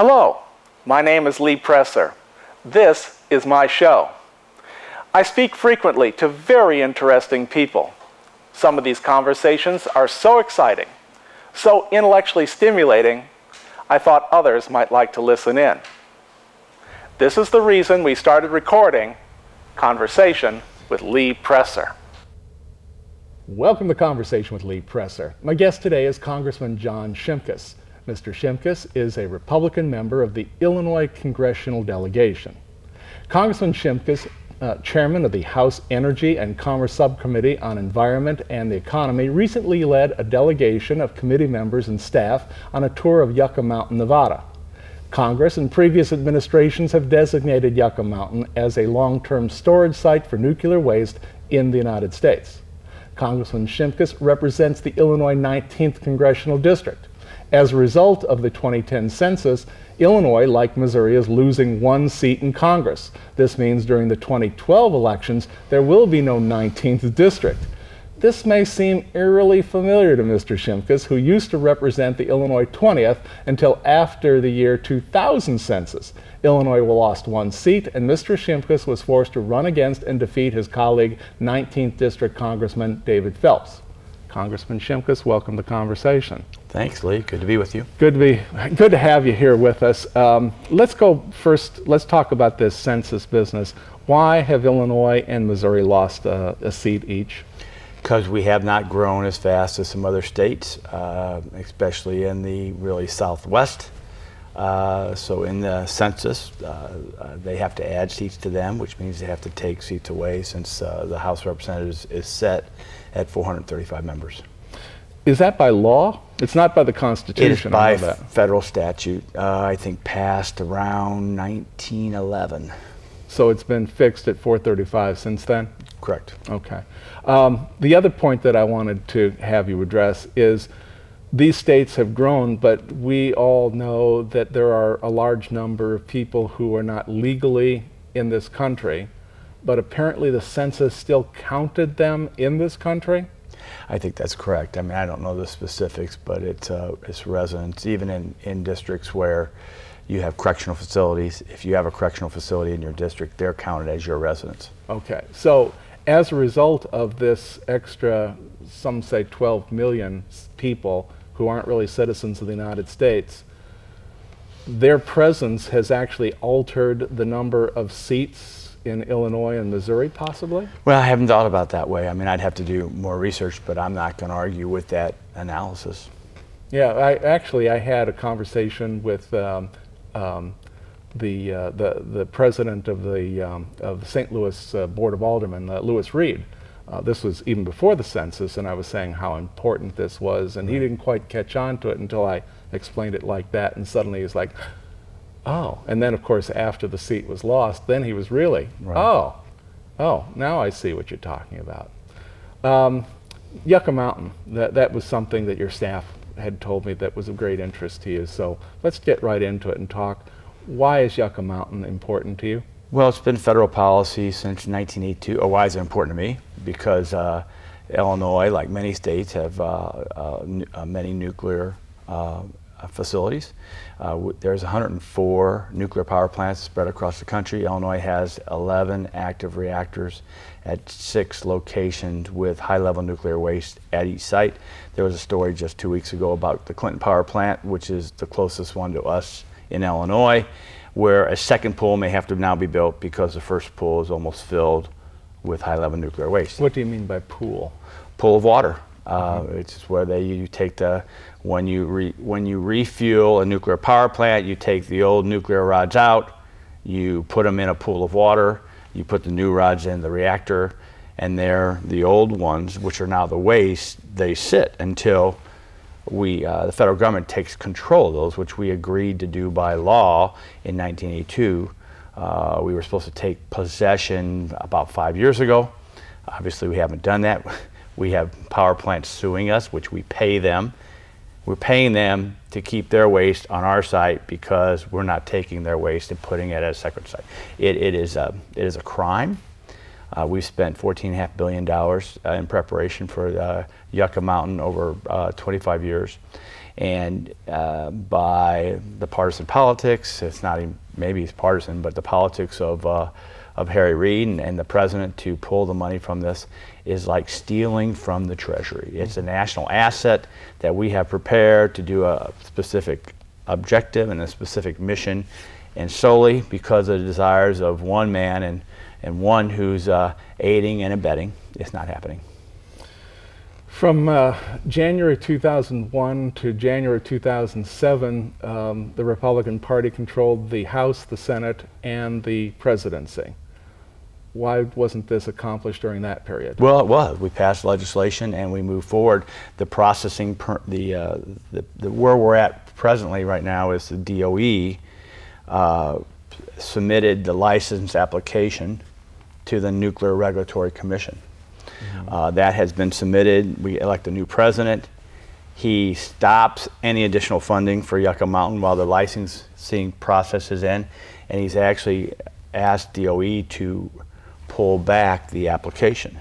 Hello, my name is Lee Presser. This is my show. I speak frequently to very interesting people. Some of these conversations are so exciting, so intellectually stimulating, I thought others might like to listen in. This is the reason we started recording Conversation with Lee Presser. Welcome to Conversation with Lee Presser. My guest today is Congressman John Shimkus. Mr. Shimkus is a Republican member of the Illinois Congressional delegation. Congressman Shimkus, chairman of the House Energy and Commerce Subcommittee on Environment and the Economy, recently led a delegation of committee members and staff on a tour of Yucca Mountain, Nevada. Congress and previous administrations have designated Yucca Mountain as a long-term storage site for nuclear waste in the United States. Congressman Shimkus represents the Illinois 19th Congressional District. As a result of the 2010 census, Illinois, like Missouri, is losing one seat in Congress. This means during the 2012 elections, there will be no 19th district. This may seem eerily familiar to Mr. Shimkus, who used to represent the Illinois 20th until after the year 2000 census. Illinois lost one seat, and Mr. Shimkus was forced to run against and defeat his colleague, 19th District Congressman David Phelps. Congressman Shimkus, welcome to Conversation. Thanks, Lee. Good to be with you. Good to have you here with us. Let's go first. Let's talk about this census business. Why have Illinois and Missouri lost a seat each? Because we have not grown as fast as some other states, especially in the really southwest. So in the census, they have to add seats to them, which means they have to take seats away since the House of Representatives is set at 435 members. Is that by law? It's not by the Constitution. It is by federal statute, I think passed around 1911. So it's been fixed at 435 since then? Correct. Okay. The other point that I wanted to have you address is these states have grown, but we all know that there are a large number of people who are not legally in this country, but apparently the census still counted them in this country? I think that's correct. I mean, I don't know the specifics, but it's residents, even in districts where you have correctional facilities. If you have a correctional facility in your district, they're counted as your residents. Okay. So as a result of this extra, some say 12 million people who aren't really citizens of the United States, their presence has actually altered the number of seats in Illinois and Missouri, possibly? Well, I haven't thought about that way. I mean, I'd have to do more research, but I'm not going to argue with that analysis. Yeah, I had a conversation with the president of the St. Louis Board of Aldermen, Louis Reed. This was even before the census, and I was saying how important this was, and he didn't quite catch on to it until I explained it like that, and suddenly he's like, oh. And then, of course, after the seat was lost, then he was really, right. Oh, now I see what you're talking about. Yucca Mountain, that was something that your staff had told me that was of great interest to you, so let's get right into it and talk. Why is Yucca Mountain important to you? Well, it's been federal policy since 1982. Oh, why is it important to me? Because Illinois, like many states, have many nuclear facilities. There's 104 nuclear power plants spread across the country. Illinois has 11 active reactors at 6 locations with high-level nuclear waste at each site. There was a story just 2 weeks ago about the Clinton power plant, which is the closest one to us in Illinois, where a second pool may have to now be built because the first pool is almost filled with high-level nuclear waste. What do you mean by pool? Pool of water. It's where you take when you refuel a nuclear power plant, you take the old nuclear rods out, you put them in a pool of water, you put the new rods in the reactor, and the old ones, which are now the waste, they sit until the federal government takes control of those, which we agreed to do by law in 1982. We were supposed to take possession about 5 years ago. Obviously, we haven't done that. We have power plants suing us, which we pay them. We're paying them to keep their waste on our site because we're not taking their waste and putting it at a separate site. It is a crime. We've spent $14.5 billion in preparation for Yucca Mountain over 25 years. And by the partisan politics, it's not even, maybe it's partisan, but the politics of Harry Reid and the president to pull the money from this is like stealing from the Treasury. It's a national asset that we have prepared to do a specific objective and a specific mission, and solely because of the desires of one man and one who's aiding and abetting, it's not happening. From January 2001 to January 2007, the Republican Party controlled the House, the Senate, and the presidency. Why wasn't this accomplished during that period? Well, it was. We passed legislation and we moved forward. The processing, where we're at presently right now is the DOE submitted the license application to the Nuclear Regulatory Commission. That has been submitted. We elect a new president. He stops any additional funding for Yucca Mountain while the licensing process is in, and he's actually asked DOE to pull back the application.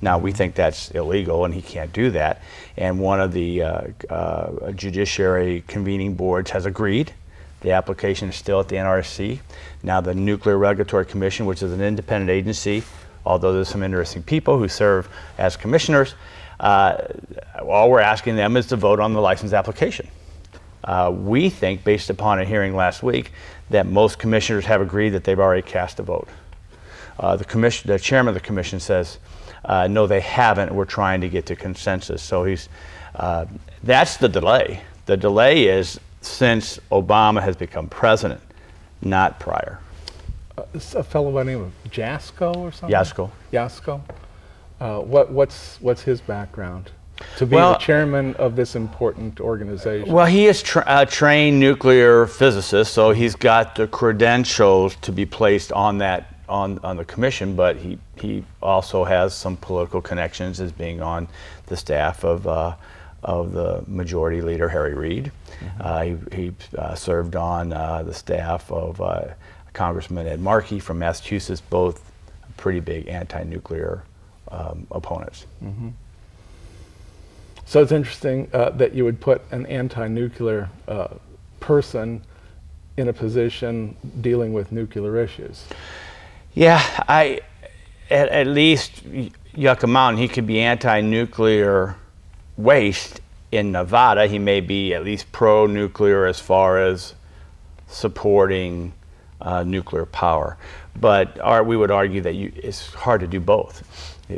Now, we think that's illegal and he can't do that, and one of the judiciary convening boards has agreed. The application is still at the NRC. Now the Nuclear Regulatory Commission, which is an independent agency, although there's some interesting people who serve as commissioners, all we're asking them is to vote on the license application. We think, based upon a hearing last week, that most commissioners have agreed that they've already cast a vote. The chairman of the commission says, no, they haven't. We're trying to get to consensus. So that's the delay. The delay is since Obama has become president, not prior. A fellow by the name of Jasko or something? Jasko. Jasko. What's his background? To be the chairman of this important organization. Well, he is a trained nuclear physicist, so he's got the credentials to be placed on that on the commission. But he also has some political connections as being on the staff of the majority leader Harry Reid. He served on the staff of Congressman Ed Markey from Massachusetts, both pretty big anti-nuclear opponents. So it's interesting that you would put an anti-nuclear person in a position dealing with nuclear issues. Yeah, at least Yucca Mountain, he could be anti-nuclear waste. In Nevada, he may be at least pro-nuclear as far as supporting nuclear power. But we would argue that it's hard to do both.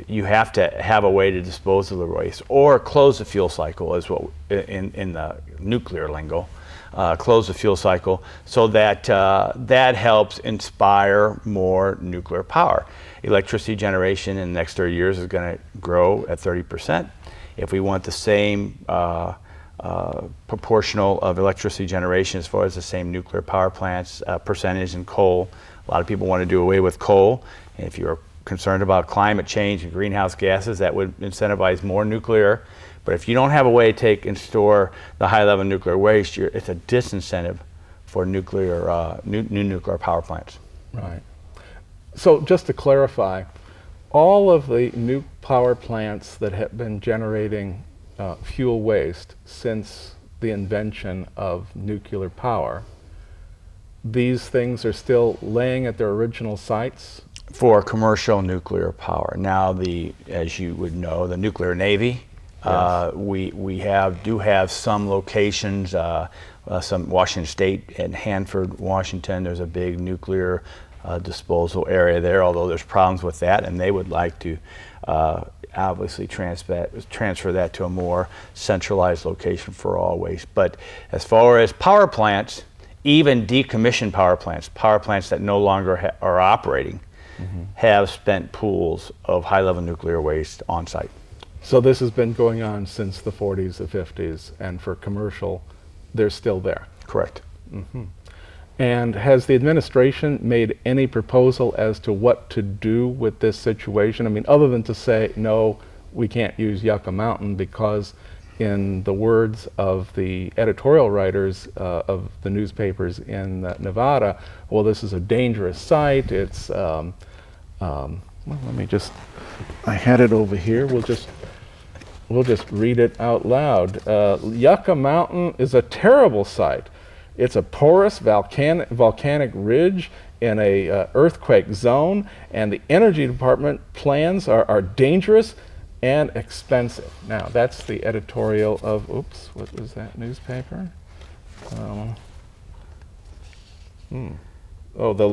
You have to have a way to dispose of the waste, or close the fuel cycle, is what in the nuclear lingo, close the fuel cycle, so that that helps inspire more nuclear power. Electricity generation in the next 30 years is going to grow at 30%. If we want the same proportional of electricity generation as far as the same nuclear power plants percentage in coal, a lot of people want to do away with coal. And if you're concerned about climate change and greenhouse gases, that would incentivize more nuclear. But if you don't have a way to take and store the high-level nuclear waste, it's a disincentive for nuclear new nuclear power plants. Right. So just to clarify, all of the new power plants that have been generating fuel waste since the invention of nuclear power, these things are still laying at their original sites? For commercial nuclear power. Now, as you would know, the nuclear navy, yes. we do have some locations, some Washington State and Hanford, Washington. There's a big nuclear disposal area there, although there's problems with that, and they would like to obviously transfer that to a more centralized location for all waste. But as far as power plants, even decommissioned power plants that no longer are operating, have spent pools of high-level nuclear waste on site. So this has been going on since the 40s, the 50s, and for commercial, they're still there? Correct. And has the administration made any proposal as to what to do with this situation? I mean, other than to say, no, we can't use Yucca Mountain because, in the words of the editorial writers of the newspapers in Nevada, well, this is a dangerous site. It's, well, let me just, I had it over here. We'll just we'll just read it out loud. Yucca Mountain is a terrible site. It's a porous volcanic ridge in a earthquake zone, and the Energy Department plans are dangerous and expensive. Now, that's the editorial of, oops, what was that newspaper? Oh, the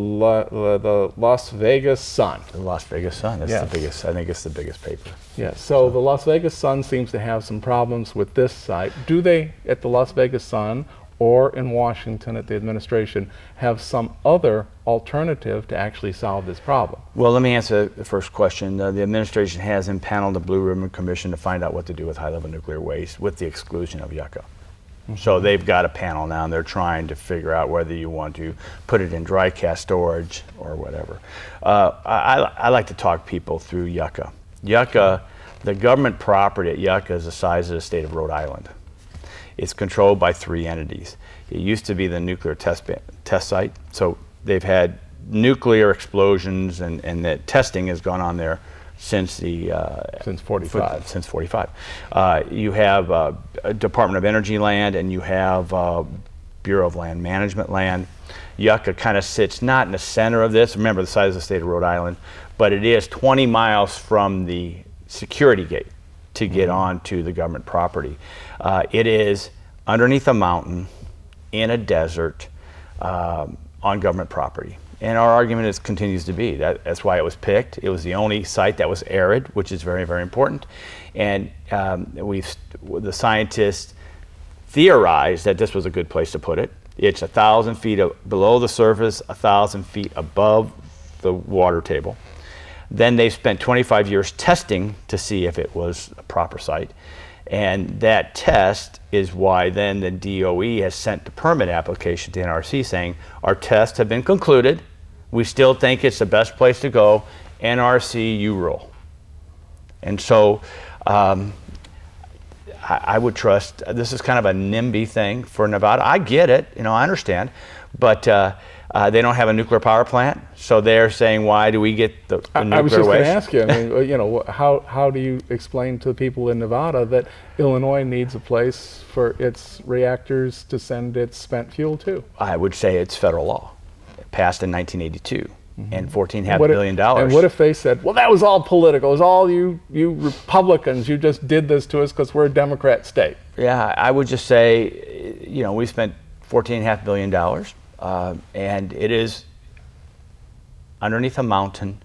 Las Vegas Sun. The Las Vegas Sun. That's the biggest. I think it's the biggest paper. Yeah. So the Las Vegas Sun seems to have some problems with this site. Do they, at the Las Vegas Sun or in Washington at the administration, have some other alternative to actually solve this problem? Well, let me answer the first question. The administration has impaneled the Blue Ribbon Commission to find out what to do with high-level nuclear waste, with the exclusion of Yucca. So they've got a panel now, and they're trying to figure out whether you want to put it in dry cask storage or whatever. I like to talk people through Yucca. Yucca, the government property at Yucca is the size of the state of Rhode Island. It's controlled by 3 entities. It used to be the nuclear test site, so they've had nuclear explosions, and that testing has gone on there since the since 45. Since 45. You have a Department of Energy land, and you have Bureau of Land Management land. Yucca kind of sits not in the center of this. Remember the size of the state of Rhode Island, but it is 20 miles from the security gate to get onto the government property. It is underneath a mountain in a desert on government property. And our argument continues to be that's why it was picked. It was the only site that was arid, which is very, very important. And the scientists theorized that this was a good place to put it. It's 1,000 feet below the surface, 1,000 feet above the water table. Then they spent 25 years testing to see if it was a proper site. And that test is why then the DOE has sent the permit application to NRC saying, our tests have been concluded. We still think it's the best place to go. NRC, you rule. And so I would trust, this is kind of a NIMBY thing for Nevada. I get it, I understand. But they don't have a nuclear power plant, so they're saying, why do we get the nuclear waste? I was just going to ask you, I mean, how do you explain to the people in Nevada that Illinois needs a place for its reactors to send its spent fuel to? I would say it's federal law. It passed in 1982, and $14.5 billion. And what if they said, well, that was all political, it was all you Republicans, you just did this to us because we're a Democrat state? Yeah, I would just say, we spent $14.5 billion. And it is underneath a mountain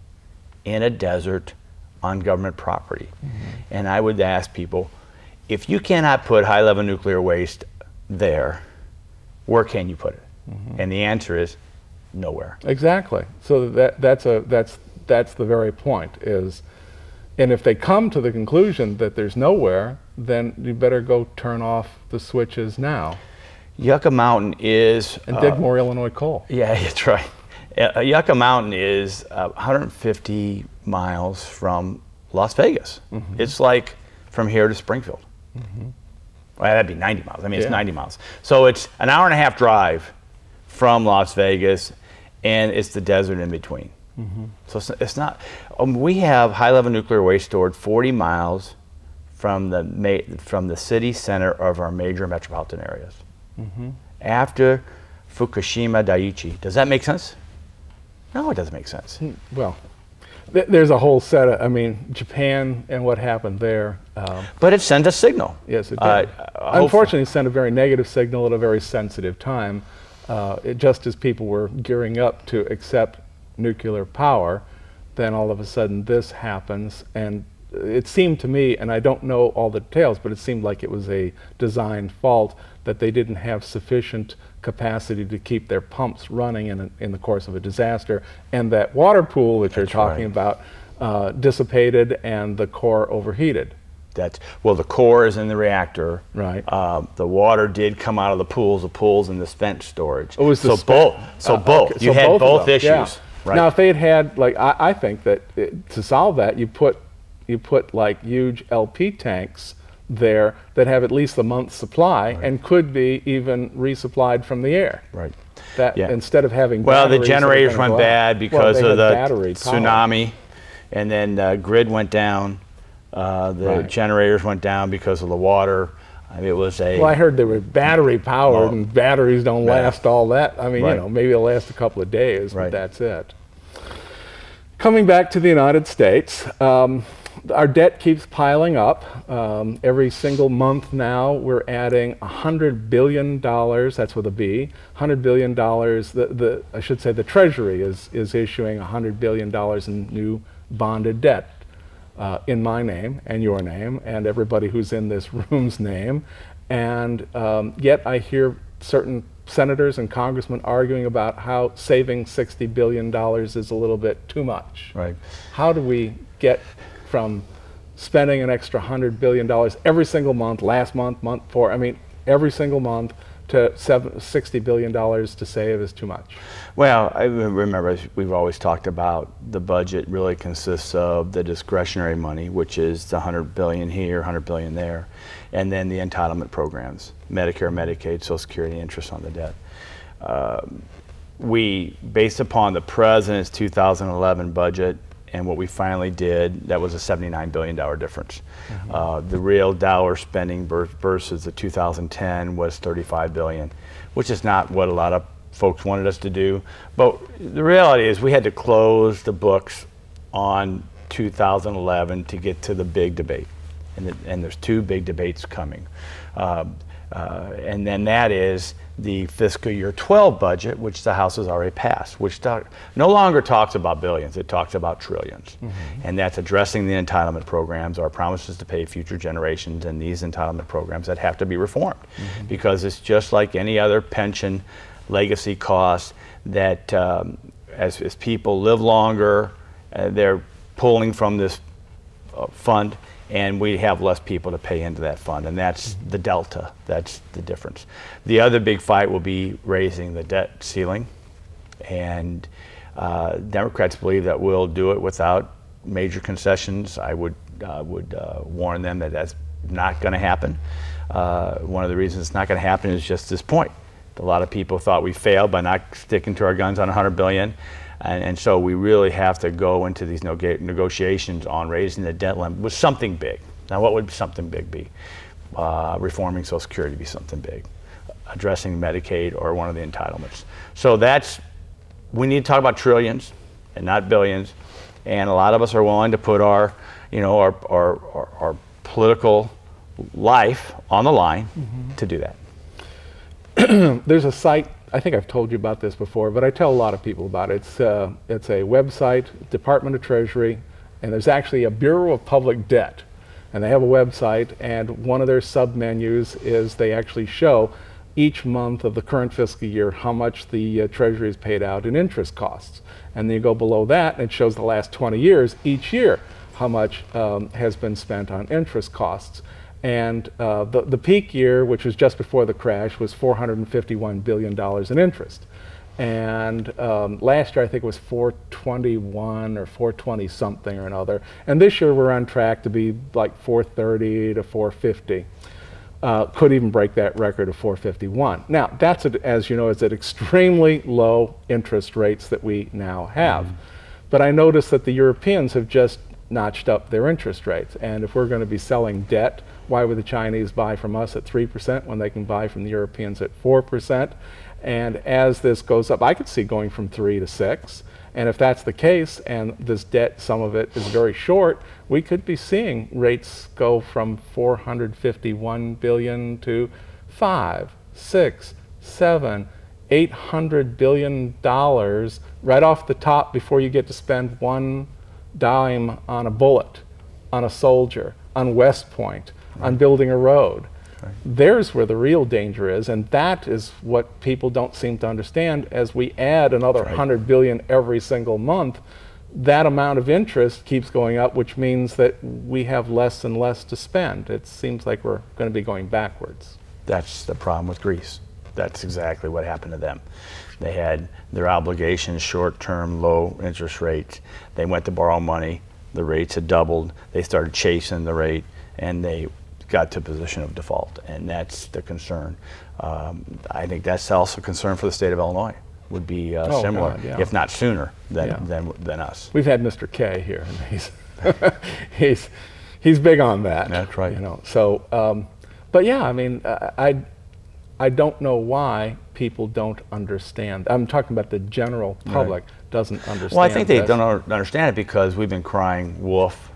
in a desert on government property. And I would ask people, if you cannot put high-level nuclear waste there, where can you put it? And the answer is nowhere. Exactly. So that's the very point is, and if they come to the conclusion that there's nowhere, then you better go turn off the switches now. Yucca Mountain is... And dig more Illinois coal. Yeah, that's right. Yucca Mountain is 150 miles from Las Vegas. It's like from here to Springfield. Well, that'd be 90 miles. I mean, it's 90 miles. So it's an hour and a half drive from Las Vegas, and it's the desert in between. So it's not... we have high-level nuclear waste stored 40 miles from the city center of our major metropolitan areas. After Fukushima Daiichi. Does that make sense? No, it doesn't make sense. Well, there's a whole set of, Japan and what happened there. But it sent a signal. Yes, it did. Unfortunately, it sent a very negative signal at a very sensitive time. Just as people were gearing up to accept nuclear power, then all of a sudden this happens, and it seemed to me, and I don't know all the details, but it seemed like it was a design fault, that they didn't have sufficient capacity to keep their pumps running in the course of a disaster, and that water pool that you're talking about dissipated and the core overheated. Well, the core is in the reactor. Right. The water did come out of the pools and the spent storage. Oh, it was the both. Okay. You had both issues. Yeah. Right. Now, if they had, like, I think that to solve that, you put like huge LP tanks there that have at least a month's supply and could be even resupplied from the air. Right. Instead of having the generators went bad because of the tsunami, and then the grid went down. The generators went down because of the water. It was a... Well, I heard they were battery powered, and batteries don't last all that. I mean, you know, maybe it'll last a couple of days, but that's it. Coming back to the United States, our debt keeps piling up. Every single month now, we're adding $100 billion, that's with a B, $100 billion. I should say the Treasury is issuing $100 billion in new bonded debt. In my name and your name and everybody who's in this room's name, and yet I hear certain senators and congressmen arguing about how saving $60 billion is a little bit too much. Right. How do we get from spending an extra $100 billion every single month, last month, month four, I mean every single month, to $60 billion to save is too much? Well, I remember we've always talked about the budget really consists of the discretionary money, which is the $100 billion here, $100 billion there, and then the entitlement programs, Medicare, Medicaid, Social Security, interest on the debt. We, based upon the President's 2011 budget and what we finally did, that was a $79 billion difference. The real dollar spending versus the 2010 was $35 billion, which is not what a lot of folks wanted us to do. But the reality is we had to close the books on 2011 to get to the big debate. And there's two big debates coming. And then that is the fiscal year 12 budget, which the House has already passed, which no longer talks about billions, it talks about trillions. And that's addressing the entitlement programs, our promises to pay future generations, and these entitlement programs that have to be reformed. Because it's just like any other pension legacy cost that as people live longer, they're pulling from this fund, and we have less people to pay into that fund, and that's the delta, that's the difference. The other big fight will be raising the debt ceiling, and Democrats believe that we'll do it without major concessions. I would warn them that that's not going to happen. One of the reasons it's not going to happen is just this point. A lot of people thought we failed by not sticking to our guns on $100 billion. And so we really have to go into these negotiations on raising the debt limit with something big. Now, what would something big be? Reforming Social Security would be something big. Addressing Medicaid or one of the entitlements. So we need to talk about trillions and not billions. And a lot of us are willing to put our political life on the line to do that. There's a site, I think I've told you about this before, but I tell a lot of people about it. It's a website, Department of Treasury, and there's actually a Bureau of Public Debt. And they have a website, and one of their sub-menus is they actually show each month of the current fiscal year how much the Treasury has paid out in interest costs. And then you go below that, and it shows the last 20 years, each year, how much has been spent on interest costs. And the peak year, which was just before the crash, was $451 billion in interest. And last year I think it was 421 or 420 something or another. And this year we're on track to be like 430 to 450. Could even break that record of 451. Now that's, as you know, is at extremely low interest rates that we now have. But I noticed that the Europeans have just notched up their interest rates. And if we're going to be selling debt, why would the Chinese buy from us at 3% when they can buy from the Europeans at 4%? And as this goes up, I could see going from 3 to 6. And if that's the case, and this debt, some of it is very short, we could be seeing rates go from 451 billion to 5, 6, 7, $800 billion right off the top before you get to spend one dime on a bullet, on a soldier, on West Point, on building a road. There's where the real danger is, and that is what people don't seem to understand. As we add another 100 billion every single month, that amount of interest keeps going up, which means that we have less and less to spend. It seems like we're going to be going backwards. That's the problem with Greece. That's exactly what happened to them. They had their obligations, short-term, low interest rates. They went to borrow money. The rates had doubled. They started chasing the rate, and they got to a position of default, and that's the concern. I think that's also a concern for the state of Illinois. Would be similar, God, yeah. if not sooner than us. We've had Mr. K here, and he's big on that. That's right. You know, so, but yeah, I mean, I don't know why people don't understand. I'm talking about the general public doesn't understand. Well, I think they this. don't understand it because we've been crying wolf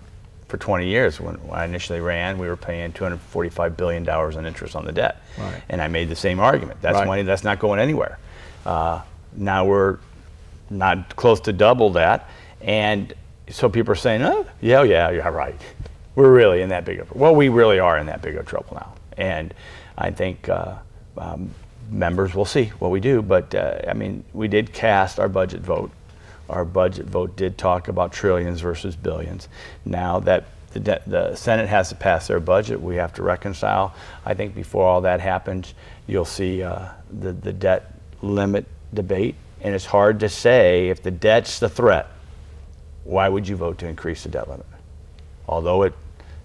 for 20 years. When I initially ran, we were paying $245 billion in interest on the debt. Right. And I made the same argument. That's Right. money that's not going anywhere. Now we're not close to double that. And so people are saying, oh, yeah, you're right. We're really in that big of, well, we really are in that big of trouble now. And I think members will see what we do. But I mean, we did cast our budget vote. Our budget vote did talk about trillions versus billions. Now that the Senate has to pass their budget, we have to reconcile. I think before all that happens, you'll see the debt limit debate. And it's hard to say if the debt's the threat, why would you vote to increase the debt limit? Although it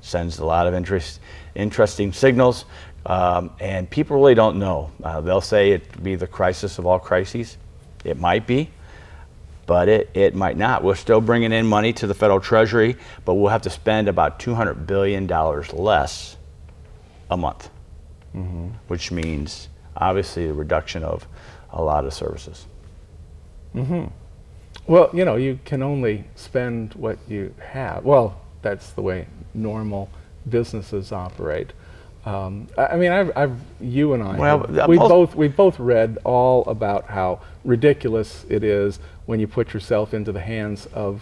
sends a lot of interesting signals, and people really don't know. They'll say it'd be the crisis of all crises. It might be, but it might not. We're still bringing in money to the federal treasury, but we'll have to spend about $200 billion less a month, which means obviously a reduction of a lot of services. Well, you know, you can only spend what you have. Well, that's the way normal businesses operate. I mean, you and I, well, we both read all about how ridiculous it is when you put yourself into the hands of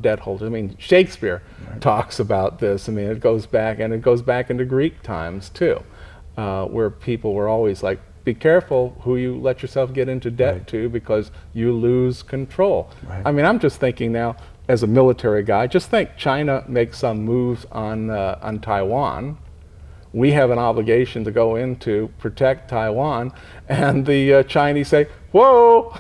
debt holders. I mean, Shakespeare talks about this. I mean, it goes back into Greek times too, where people were always like, be careful who you let yourself get into debt to, because you lose control. I mean, I'm just thinking now, as a military guy, just think China makes some moves on Taiwan. We have an obligation to go in to protect Taiwan, and the Chinese say, whoa,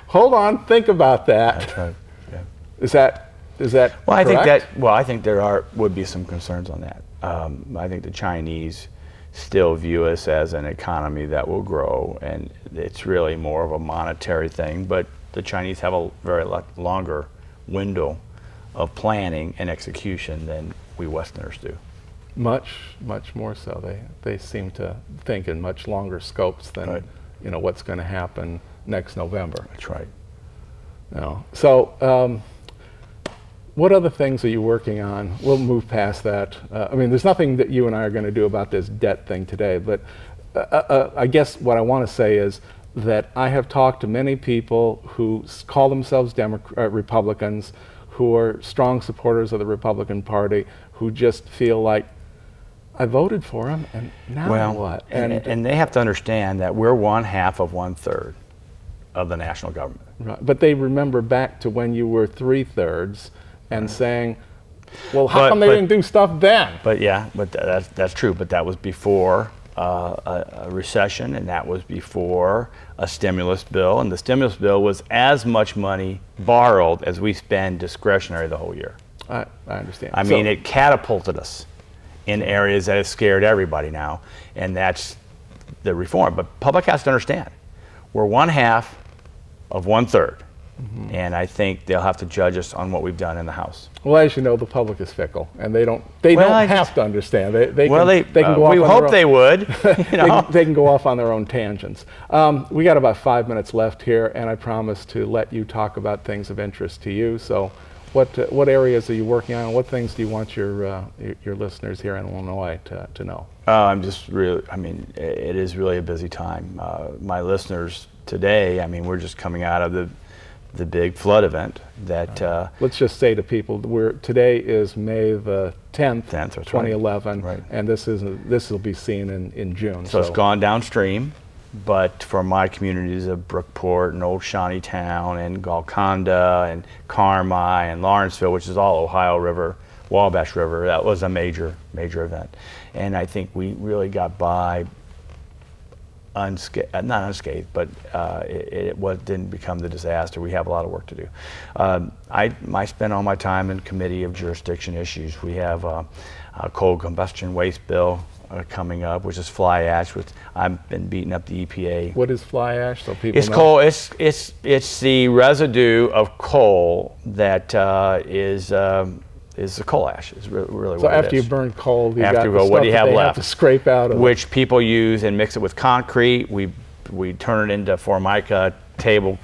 hold on, think about that. That's right. Yeah. Is that well, correct? I think there would be some concerns on that. I think the Chinese still view us as an economy that will grow, and it's really more of a monetary thing, but the Chinese have a very longer window of planning and execution than we Westerners do. Much more so. They seem to think in much longer scopes than you know what's going to happen next November. That's right. You know. So what other things are you working on? We'll move past that. I mean, there's nothing that you and I are going to do about this debt thing today, but I guess what I want to say is that I have talked to many people who call themselves Republicans, who are strong supporters of the Republican Party, who just feel like, I voted for him, and now what? And they have to understand that we're 1/2 of 1/3 of the national government. Right. But they remember back to when you were 3/3 and saying, well, how come they didn't do stuff then? But yeah, but that's true. But that was before a recession, and that was before a stimulus bill. And the stimulus bill was as much money borrowed as we spend discretionary the whole year. I understand. I mean, it catapulted us in areas that have scared everybody now, and that's the reform. But public has to understand, we're 1/2 of 1/3. And I think they'll have to judge us on what we've done in the House. Well, as you know, the public is fickle, and they don't have to understand. They can go off. We hope they would. You know? they can go off on their own tangents. We got about 5 minutes left here, and I promise to let you talk about things of interest to you. So, what areas are you working on? What things do you want your listeners here in Illinois to know? I'm just really. I mean, it is really a busy time. My listeners today. I mean, we're just coming out of the big flood event that let's just say to people, today is May the 10th 2011, and this will be seen in June. So it's gone downstream, but for my communities of Brookport and Old Shawneetown and Golconda and Carmi and Lawrenceville, which is all Ohio River, Wabash River, that was a major event. And I think we really got by not unscathed, but it didn't become the disaster. We have a lot of work to do. I spend all my time in committee of jurisdiction issues. We have a coal combustion waste bill coming up, which is fly ash. Which I've been beating up the EPA. What is fly ash? So people it's know? Coal. It's the residue of coal that is is the coal ash. Is really so what it is. So after you burn coal, you after got you the go, stuff what do you that have they left? have to scrape out of which people use and mix it with concrete. We turn it into Formica table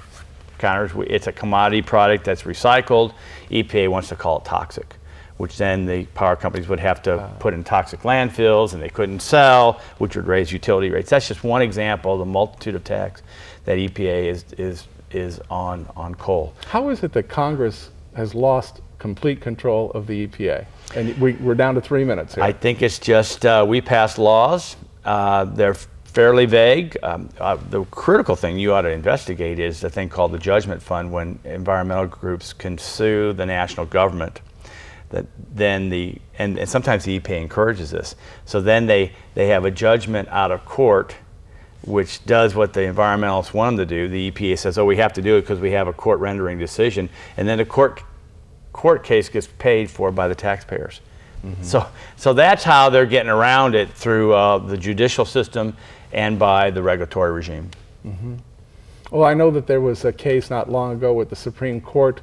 counters. It's a commodity product that's recycled. EPA wants to call it toxic, which then the power companies would have to put in toxic landfills, and they couldn't sell, which would raise utility rates. That's just one example of the multitude of tax that EPA is on coal. How is it that Congress has lost complete control of the EPA? And we're down to 3 minutes here. I think it's just we pass laws. They're fairly vague. The critical thing you ought to investigate is a thing called the judgment fund, when environmental groups can sue the national government. That then and sometimes the EPA encourages this. So then they have a judgment out of court, which does what the environmentalists want them to do. The EPA says, oh, we have to do it because we have a court rendering decision, and then the court case gets paid for by the taxpayers. Mm-hmm. So that's how they're getting around it, through the judicial system and by the regulatory regime. Mm-hmm. Well, I know that there was a case not long ago with the Supreme Court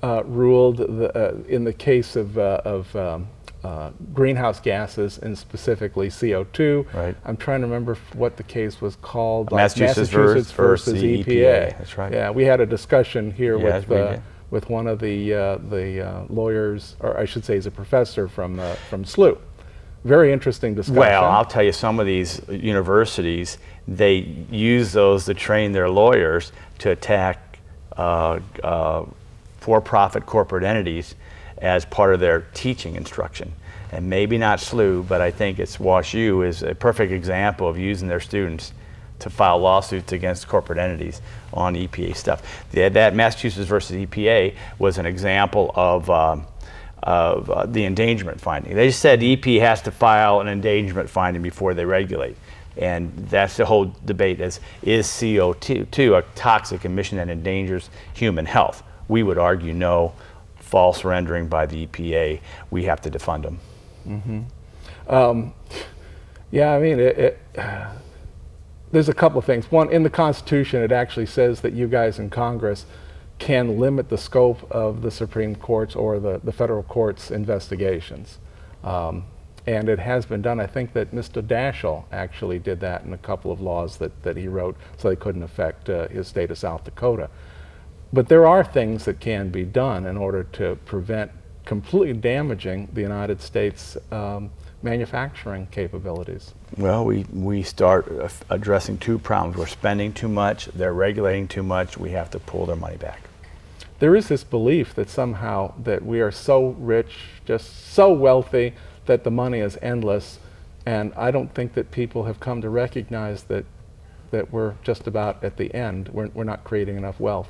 ruled in the case of greenhouse gases, and specifically CO2. Right. I'm trying to remember what the case was called. Massachusetts versus EPA. That's right. Yeah, we had a discussion here with one of the lawyers, or I should say he's a professor from SLU. Very interesting discussion. Well, I'll tell you, some of these universities, they use those to train their lawyers to attack for-profit corporate entities as part of their teaching instruction. And maybe not SLU, but I think it's WashU is a perfect example of using their students to file lawsuits against corporate entities on EPA stuff. That Massachusetts versus EPA was an example of the endangerment finding. They just said EPA has to file an endangerment finding before they regulate. And that's the whole debate, is CO2 a toxic emission that endangers human health? We would argue no. False rendering by the EPA, we have to defund them. Mm-hmm. Yeah, I mean, there's a couple of things. One, in the Constitution, it actually says that you guys in Congress can limit the scope of the Supreme Court's or the federal court's investigations. And it has been done. I think that Mr. Daschle actually did that in a couple of laws that he wrote, so they couldn't affect his state of South Dakota. But there are things that can be done in order to prevent completely damaging the United States manufacturing capabilities. Well, we start addressing two problems. We're spending too much, they're regulating too much, we have to pull their money back. There is this belief that somehow that we are so rich, just so wealthy, that the money is endless, and I don't think that people have come to recognize that we're just about at the end. We're not creating enough wealth.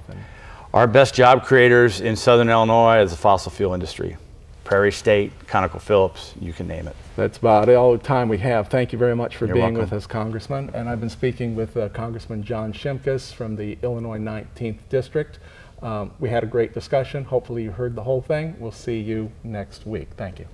Our best job creators in Southern Illinois is the fossil fuel industry. Prairie State, ConocoPhillips, you can name it. That's about all the time we have. Thank you very much for You're being welcome. with us, Congressman. And I've been speaking with Congressman John Shimkus from the Illinois 19th District. We had a great discussion. Hopefully you heard the whole thing. We'll see you next week. Thank you.